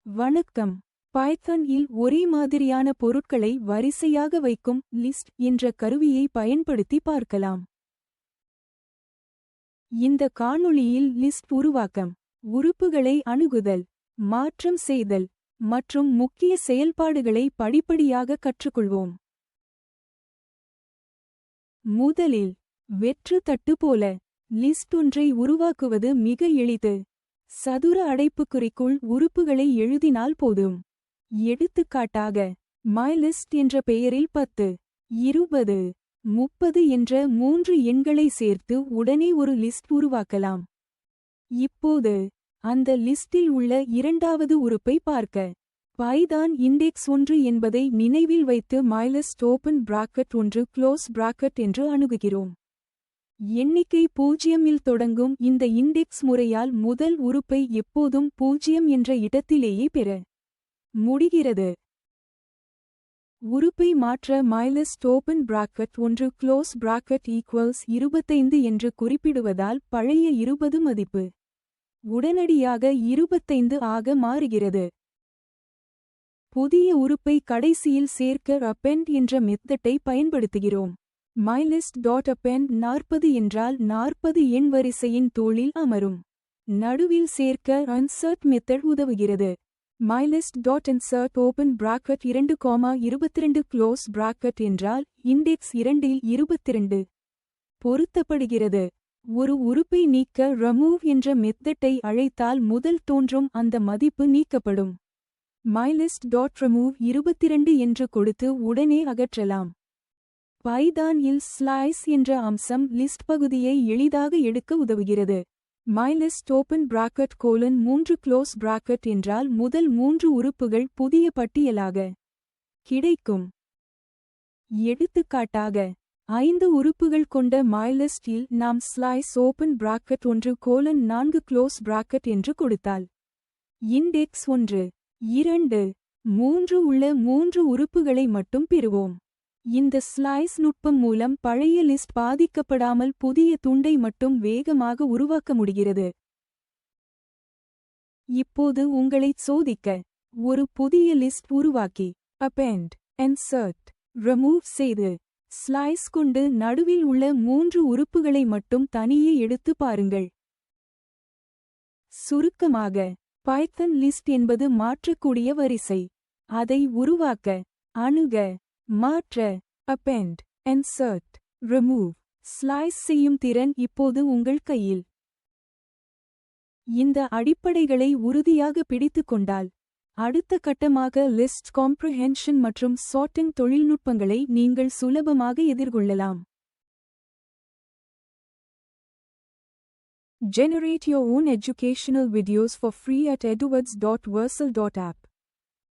வணக்கம். பைத்தன் இல் ஒரே மாதிரியான பொருட்களை வரிசையாக வைக்கும் லிஸ்ட் என்ற கருவியை பயன்படுத்தி பார்க்கலாம். இந்த காணொளியில் லிஸ்ட் உருவாக்கம், உறுப்புகளை அணுகுதல், மாற்றம் செய்தல் மற்றும் முக்கிய செயல்பாடுகளை படிப்படியாக கற்றுக்கொள்வோம். முதலில் வெற்று தட்டு போல லிஸ்ட் ஒன்றை உருவாக்குவது மிக எளிது. சதுர அடைப்புக்குறிக்குள் உறுப்புகளை எழுதினால் போதும். எடுத்துக்காட்டாக myList என்ற பெயரில் 10, 20, 30 என்ற 3 எண்களை சேர்த்து உடனே ஒரு லிஸ்ட் உருவாக்கலாம். இப்போது அந்த லிஸ்டில் உள்ள இரண்டாவது உறுப்பை பார்க்க பைதான் இண்டெக்ஸ் 1 என்பதை நினைவில் வைத்து myList open bracket 1 close bracket என்று அணுகுகிறோம். எண்ணிக்கை 0 இல் தொடங்கும் இந்த இண்டெக்ஸ் முறையால் முதல் உறுப்பை எப்போதும் 0 என்ற இடத்திலேயே பெற முடிகிறது. உறுப்பை மாற்ற myList open bracket 1 close bracket equals 25 என்று குறிப்பிடுவதால் பழைய 20 மதிப்பு உடனடியாக 25 ஆக மாறுகிறது. புதிய உறுப்பை கடைசியில் சேர்க்க append என்ற மெத்தட்டை பயன்படுத்துகிறோம். myList.append 40 என்றால் 40 எண் வரிசையின் தோளில் அமரும். நடுவில் சேர்க்க insert மெத்தட் உதவுகிறது. myList.insert open bracket 2,22 close bracket என்றால் இண்டெக்ஸ் 2 இல் 22 பொருத்தப்படுகிறது. ஒரு உறுப்பை நீக்க remove என்ற மெத்தட்டை அழைத்தால் முதல் தோன்றும் அந்த மதிப்பு நீக்கப்படும். myList.remove 22 என்று கொடுத்து உடனே அகற்றலாம். பைதான் இல் ஸ்லைஸ் என்ற அம்சம் லிஸ்ட் பகுதியை எளிதாக எடுக்க உதவுகிறது. myList open bracket 3 close bracket என்றால் முதல் 3 உறுப்புகள் புதிய பட்டியலாக கிடைக்கும். எடுத்துக்காட்டாக 5 உறுப்புகள் கொண்ட myList இல் நாம் slice open bracket 1:4 close bracket என்று கொடுத்தால் இண்டெக்ஸ் 1, 2, 3 உள்ள 3 உறுப்புகளை மட்டும் பெறுவோம். இந்த ஸ்லைஸ் நுட்பம் மூலம் பழைய லிஸ்ட் பாதிக்கப்படாமல் புதிய துண்டை மட்டும் வேகமாக உருவாக்க முடிகிறது. இப்போது உங்களைச் சோதிக்க ஒரு புதிய லிஸ்ட் உருவாக்கி append, insert, remove செய்து ஸ்லைஸ் கொண்டு நடுவில் உள்ள 3 உறுப்புகளை மட்டும் தனியே எடுத்து பாருங்கள். சுருக்கமாக பைத்தன் லிஸ்ட் என்பது மாற்றக்கூடிய வரிசை. அதை உருவாக்க, அணுக, மாற்ற append, insert, remove, ஸ்லைஸ் செய்யும் திறன் இப்போது உங்கள் கையில். இந்த அடிப்படைகளை உறுதியாக பிடித்துக் கொண்டால் அடுத்த கட்டமாக லிஸ்ட் காம்ப்ரிஹென்ஷன் மற்றும் சார்ட்டிங் தொழில்நுட்பங்களை நீங்கள் சுலபமாக எதிர்கொள்ளலாம். Generate your own educational videos for free at eduwords.versal.app.